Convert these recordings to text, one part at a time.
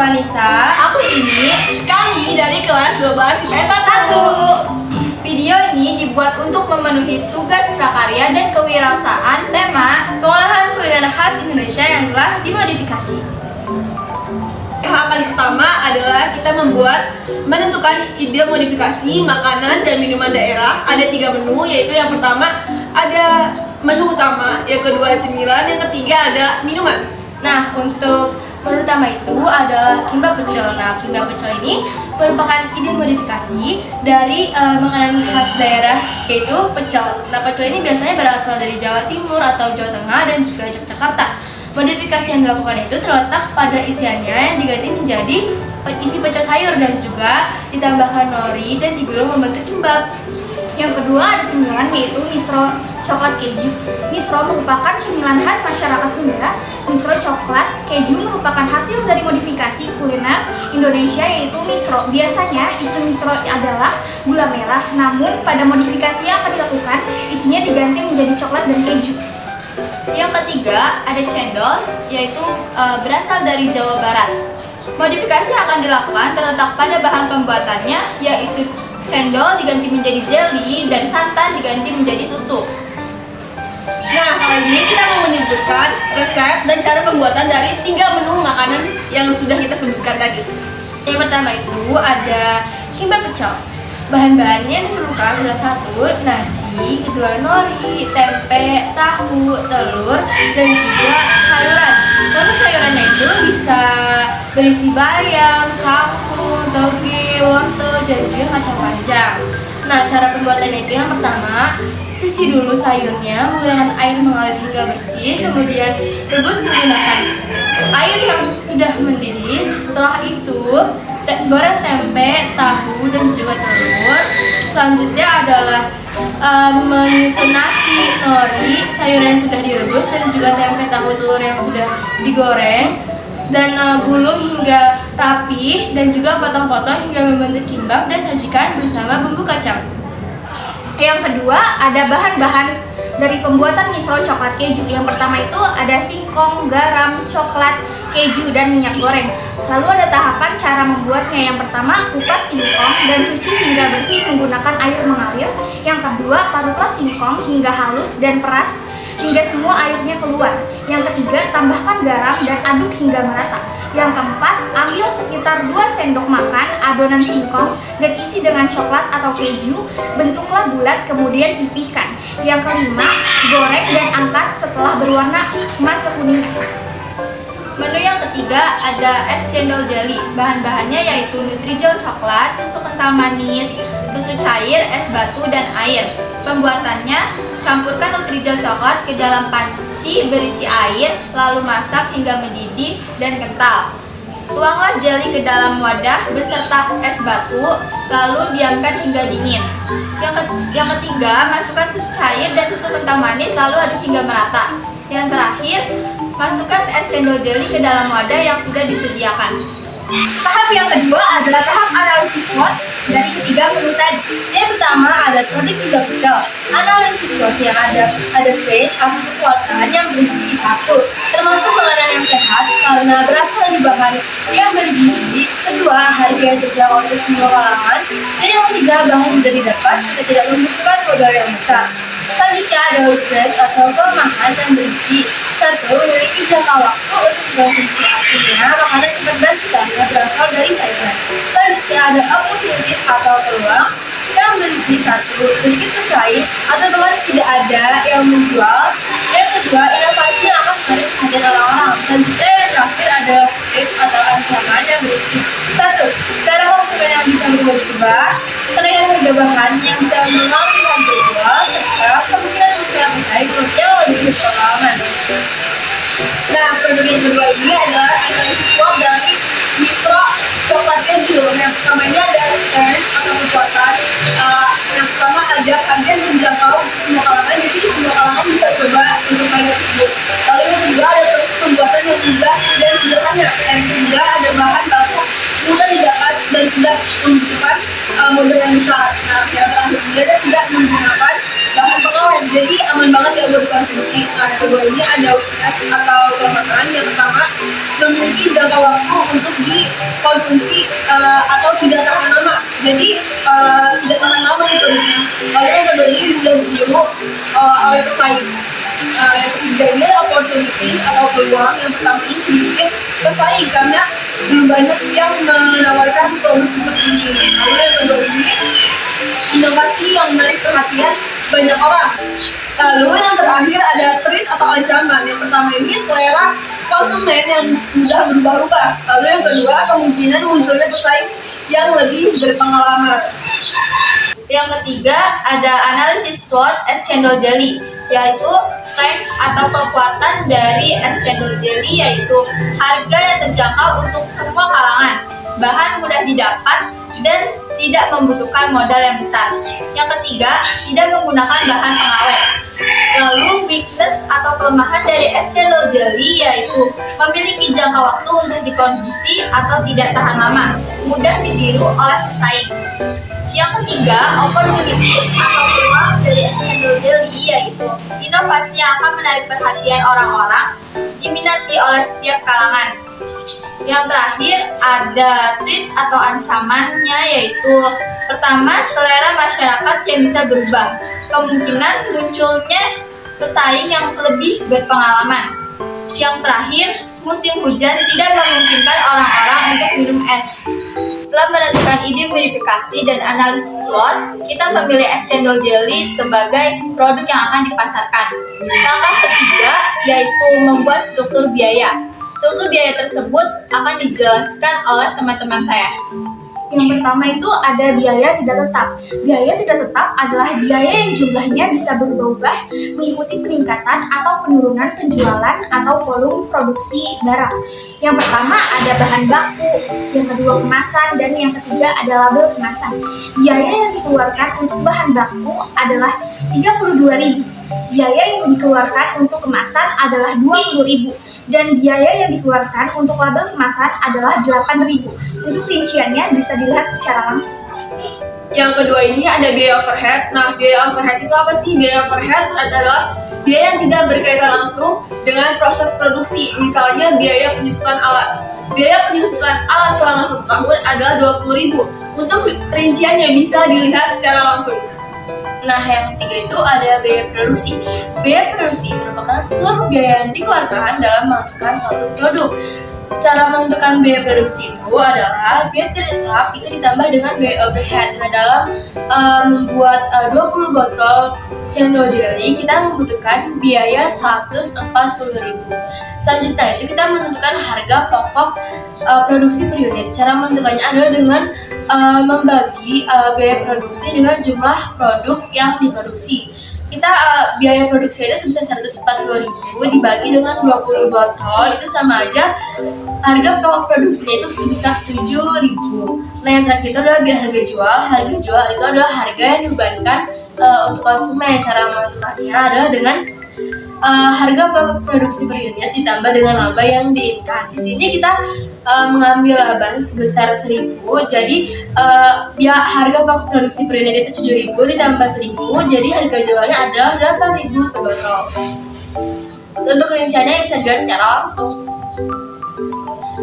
Vanessa. Aku ini, kami dari kelas 12 IPS 1. Video ini dibuat untuk memenuhi tugas prakarya dan kewirausahaan tema pengolahan kuliner khas Indonesia yang telah dimodifikasi. Hal paling pertama adalah kita menentukan ide modifikasi makanan dan minuman daerah. Ada 3 menu, yaitu yang pertama ada menu utama, yang kedua cemilan, yang ketiga ada minuman. Nah, untuk menu utama itu adalah kimbap pecel. Nah, kimbap pecel ini merupakan ide modifikasi dari makanan khas daerah, yaitu pecel. Nah, pecel ini biasanya berasal dari Jawa Timur atau Jawa Tengah dan juga Yogyakarta. Modifikasi yang dilakukan itu terletak pada isiannya yang diganti menjadi isi pecel sayur dan juga ditambahkan nori dan digulung membentuk kimbap. Yang kedua ada cemilan, yaitu misro coklat keju. Misro merupakan cemilan khas masyarakat Sunda. Misro coklat keju merupakan hasil dari modifikasi kuliner Indonesia, yaitu misro. Biasanya isi misro adalah gula merah, namun pada modifikasi yang akan dilakukan isinya diganti menjadi coklat dan keju. Yang ketiga ada cendol, yaitu berasal dari Jawa Barat. Modifikasi yang akan dilakukan terletak pada bahan pembuatannya, yaitu cendol diganti menjadi jelly dan santan diganti menjadi susu. Nah, kali ini kita mau menyebutkan resep dan cara pembuatan dari 3 menu makanan yang sudah kita sebutkan tadi. Yang pertama itu ada kimbap pecel. Bahan-bahannya yang diperlukan adalah 1. Nasi, kedua nori, tempe, tahu, telur, dan juga sayuran. Lalu sayurannya itu bisa berisi bayam, kangkung, toge, wortel, dan juga kacang panjang. Nah, cara pembuatannya itu yang pertama, cuci dulu sayurnya menggunakan air mengalir hingga bersih, kemudian rebus menggunakan air yang sudah mendidih. Setelah itu goreng tempe, tahu, dan juga telur. Selanjutnya adalah menyusun nasi, nori, sayuran yang sudah direbus, dan juga tempe, tahu, telur yang sudah digoreng, dan gulung hingga rapi, dan juga potong-potong hingga membentuk kimbap dan sajikan bersama bumbu kacang. Yang kedua ada bahan-bahan dari pembuatan misro coklat keju. Yang pertama itu ada singkong, garam, coklat, keju, dan minyak goreng. Lalu ada tahapan cara membuatnya. Yang pertama, kupas singkong dan cuci hingga bersih menggunakan air mengalir. Yang kedua, parutlah singkong hingga halus dan peras hingga semua airnya keluar. Yang ketiga, tambahkan garam dan aduk hingga merata. Yang keempat, ambil sekitar 2 sendok makan adonan singkong dan isi dengan coklat atau keju, bentuklah bulat kemudian pipihkan. Yang kelima, goreng dan angkat setelah berwarna emas kekuningan. Menu yang ketiga ada es cendol jelly. Bahan-bahannya yaitu Nutrijel coklat, susu kental manis, susu cair, es batu, dan air. Pembuatannya, campurkan Nutrijel coklat ke dalam panci berisi air, lalu masak hingga mendidih dan kental. Tuanglah jelly ke dalam wadah beserta es batu, lalu diamkan hingga dingin. Yang ketiga, masukkan susu cair dan susu kental manis, lalu aduk hingga merata. Yang terakhir, masukkan es cendol jelly ke dalam wadah yang sudah disediakan. Tahap yang kedua adalah tahap analisis SWOT dari ketiga menu tadi. Yang pertama ada produk kimbap pecel. Analisis SWOT yang ada stage atau kekuatan yang berisi 1, termasuk makanan yang sehat karena berasal dari bahan yang bergizi. Kedua, harga yang terjangkau untuk semua kalangan. Dan yang ketiga, bahan mudah didapat dan tidak membutuhkan modal yang besar. Selanjutnya ada weakness atau kelemahan yang berisi 1, memiliki jangka waktu untuk konsumsi, artinya makanan cepat basi karena berasal dari sayuran. Selanjutnya ada opportunities atau peluang yang berisi 1, sedikit bersaing atau bahkan tidak ada yang menjual. Yang kedua, inovasi yang akan menarik perhatian orang-orang. Selanjutnya yang terakhir ada threat atau ancaman yang berisi 1, cara konsumen yang bisa berubah-ubah, kenaikan harga bahan yang bisa mengalami harga jual, serta kemungkinan untuk yang bersaing yang lebih berpengalaman. Nah, produk yang kedua ini adalah analisis SWOT dari misro coklat keju. Yang pertama ini ada strength atau kekuatan. Yang pertama ada harga yang menjangkau untuk semua kalangan, jadi semua kalangan bisa coba untuk harga tersebut. Lalu yang kedua ada proses pembuatan yang mudah dan sederhana. Yang ketiga ada bahan baku mudah didapat dan tidak membutuhkan modal yang besar. Nah, yang terakhir dia tidak menggunakan bahan tahan pengawet, jadi aman banget ya buat dikonsumsi. Nah, yang kedua ini ada weakness atau kelemahan. Yang pertama, memiliki jangka waktu untuk dikonsumsi atau tidak tahan lama. Jadi tidak tahan lama nih produknya. Lalu yang kedua ini mudah ditiru oleh pesaing. Yang ketiga ini adalah opportunities atau peluang. Yang pertama ini sedikit pesaing karena belum banyak yang menawarkan produk seperti ini. Lalu yang kedua ini inovasi yang menarik perhatian banyak orang. Lalu yang terakhir ada threat atau ancaman. Yang pertama ini selera konsumen yang mudah berubah-ubah. Lalu yang kedua kemungkinan munculnya pesaing yang lebih berpengalaman. Yang ketiga ada analisis SWOT es cendol jelly, yaitu strength atau kekuatan dari es cendol jelly, yaitu harga yang terjangkau untuk semua kalangan, bahan mudah didapat, dan tidak membutuhkan modal yang besar. Yang ketiga, tidak menggunakan bahan pengawet. Lalu weakness atau kelemahan dari es cendol jelly yaitu memiliki jangka waktu untuk dikonsumsi atau tidak tahan lama, mudah ditiru oleh pesaing. Yang ketiga, opportunities atau peluang dari es cendol jelly yaitu inovasi yang akan menarik perhatian orang-orang, diminati oleh setiap kalangan. Yang terakhir ada threat atau ancamannya, yaitu pertama, selera masyarakat yang bisa berubah, kemungkinan munculnya pesaing yang lebih berpengalaman. Yang terakhir, musim hujan tidak memungkinkan orang-orang untuk minum es. Setelah menentukan ide modifikasi dan analisis SWOT, kita memilih es cendol jelly sebagai produk yang akan dipasarkan. Langkah ketiga yaitu membuat struktur biaya. Struktur biaya tersebut akan dijelaskan oleh teman-teman saya. Yang pertama itu ada biaya tidak tetap. Biaya tidak tetap adalah biaya yang jumlahnya bisa berubah-ubah mengikuti peningkatan atau penurunan penjualan atau volume produksi barang. Yang pertama ada bahan baku, yang kedua kemasan, dan yang ketiga ada label kemasan. Biaya yang dikeluarkan untuk bahan baku adalah 32.000. Biaya yang dikeluarkan untuk kemasan adalah 20.000. Dan biaya yang dikeluarkan untuk label kemasan adalah 8.000. Untuk rinciannya bisa dilihat secara langsung. Yang kedua ini ada biaya overhead. Nah, biaya overhead itu apa sih? Biaya overhead adalah biaya yang tidak berkaitan langsung dengan proses produksi. Misalnya biaya penyusutan alat. Biaya penyusutan alat selama 1 tahun adalah 20.000. Untuk rinciannya bisa dilihat secara langsung. Nah, yang ketiga itu ada biaya produksi. Biaya produksi merupakan seluruh biaya yang dikeluarkan dalam menghasilkan suatu produk. Cara menentukan biaya produksi itu adalah biaya tidak tetap itu ditambah dengan biaya overhead. Nah, dalam membuat 20 botol cendol jelly kita membutuhkan biaya 140.000. Selanjutnya itu kita menentukan harga pokok produksi per unit. Cara menentukannya adalah dengan membagi biaya produksi dengan jumlah produk yang diproduksi. Kita biaya produksi itu sebesar 140.000 dibagi dengan 20 botol, itu sama aja harga pokok produksinya itu sebesar 7.000. Nah, yang terakhir itu adalah biaya harga jual. Harga jual itu adalah harga yang dibebankan untuk konsumen. Cara menentukannya adalah dengan harga pokok produksi per unit ditambah dengan laba yang diinginkan. Di sini kita mengambil laba sebesar 1.000, jadi harga pokok produksi per unit itu 7.000 ditambah 1.000, jadi harga jualnya adalah 8.000 per botol. Untuk rinciannya bisa dilihat secara langsung.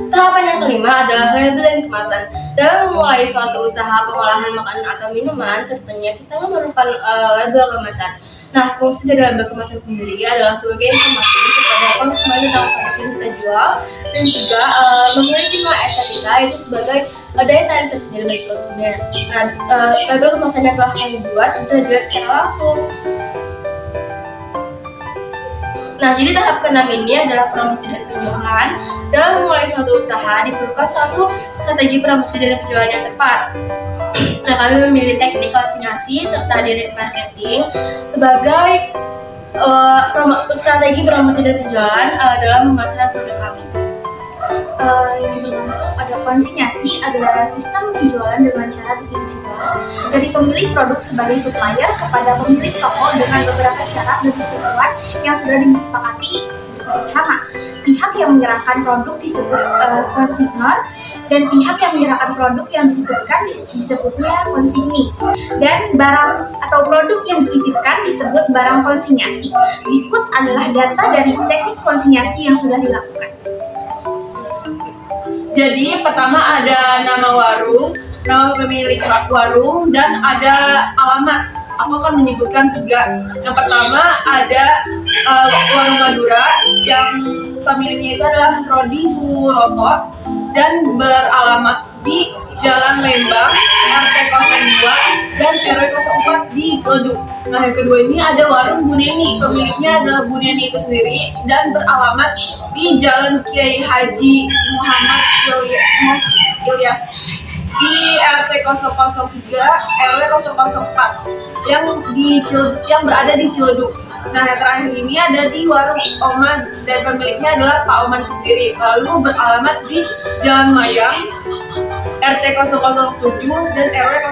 Tahapan yang kelima adalah label dan kemasan. Dalam memulai suatu usaha pengolahan makanan atau minuman, tentunya kita memerlukan label kemasan. Nah, fungsi dari label kemasan sendiri adalah sebagai informasi kepada konsumen tentang produk yang kita jual, dan juga memiliki nilai estetika itu sebagai daya tarik tersendiri bagi konsumen. Nah, label kemasan yang telah kami buat bisa dilihat secara langsung. Nah, jadi tahap ke-6 ini adalah promosi dan penjualan. Dalam memulai suatu usaha diperlukan suatu strategi promosi dan penjualan yang tepat. Nah, kami memilih teknik konsinyasi serta direct marketing sebagai strategi promosi dan penjualan dalam memasarkan produk kami. Yang pertama ada konsinyasi adalah sistem penjualan dengan cara titip jual dari pemilik produk sebagai supplier kepada pemilik toko dengan beberapa syarat dan ketentuan yang sudah disepakati bersama-sama. Pihak yang menyerahkan produk disebut konsignor, dan pihak yang menyerahkan produk yang dititipkan disebutnya konsigni. Dan barang atau produk yang dititipkan disebut barang konsinyasi. Berikut adalah data dari teknik konsinyasi yang sudah dilakukan. Jadi pertama ada nama warung, nama pemilik warung, dan ada alamat. Aku akan menyebutkan 3. Yang pertama ada warung Madura yang pemiliknya itu adalah Rodi Suroto dan beralamat di Jalan Lembang, RT 02 dan RW 04 di Ciledug. Nah, yang kedua ini ada warung Bu Neni. Pemiliknya adalah Bu Neni itu sendiri dan beralamat di Jalan Kiai Haji Muhammad Ilyas di RT 003 RW 004 yang berada di Ciledug. Nah, yang terakhir ini ada di warung Oman dan pemiliknya adalah Pak Oman itu sendiri. Lalu beralamat di Jalan Mayang, RT 007 dan RW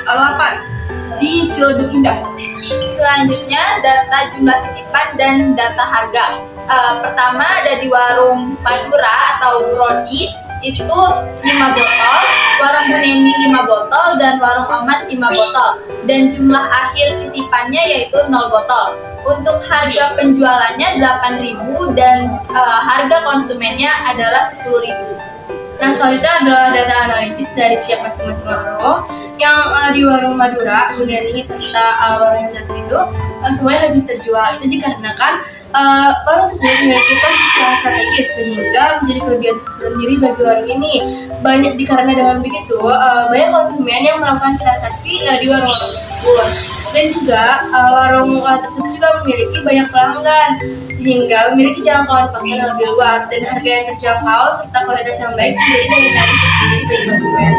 008 di Ciledug Indah. Selanjutnya data jumlah titipan dan data harga. Pertama ada di warung Madura atau Rodi itu 5 botol, warung Bu Neni 5 botol, dan warung Ahmad 5 botol. Dan jumlah akhir titipannya yaitu 0 botol. Untuk harga penjualannya 8.000 dan harga konsumennya adalah 10.000. Nah, selanjutnya adalah data analisis dari setiap masing-masing warung. Yang di warung Madura, Bu Neni, serta warung yang terakhir itu semuanya habis terjual. Itu dikarenakan warung tersebut memiliki posisi yang strategis sehingga menjadi kelebihan tersendiri bagi warung ini. Banyak dikarenakan dengan begitu, banyak konsumen yang melakukan transaksi di warung-warung tersebut. Dan juga warung tersebut juga memiliki banyak pelanggan sehingga memiliki jangkauan pasar yang lebih luas dan harga yang terjangkau serta kualitas yang baik menjadi daya tarik tersendiri bagi konsumen.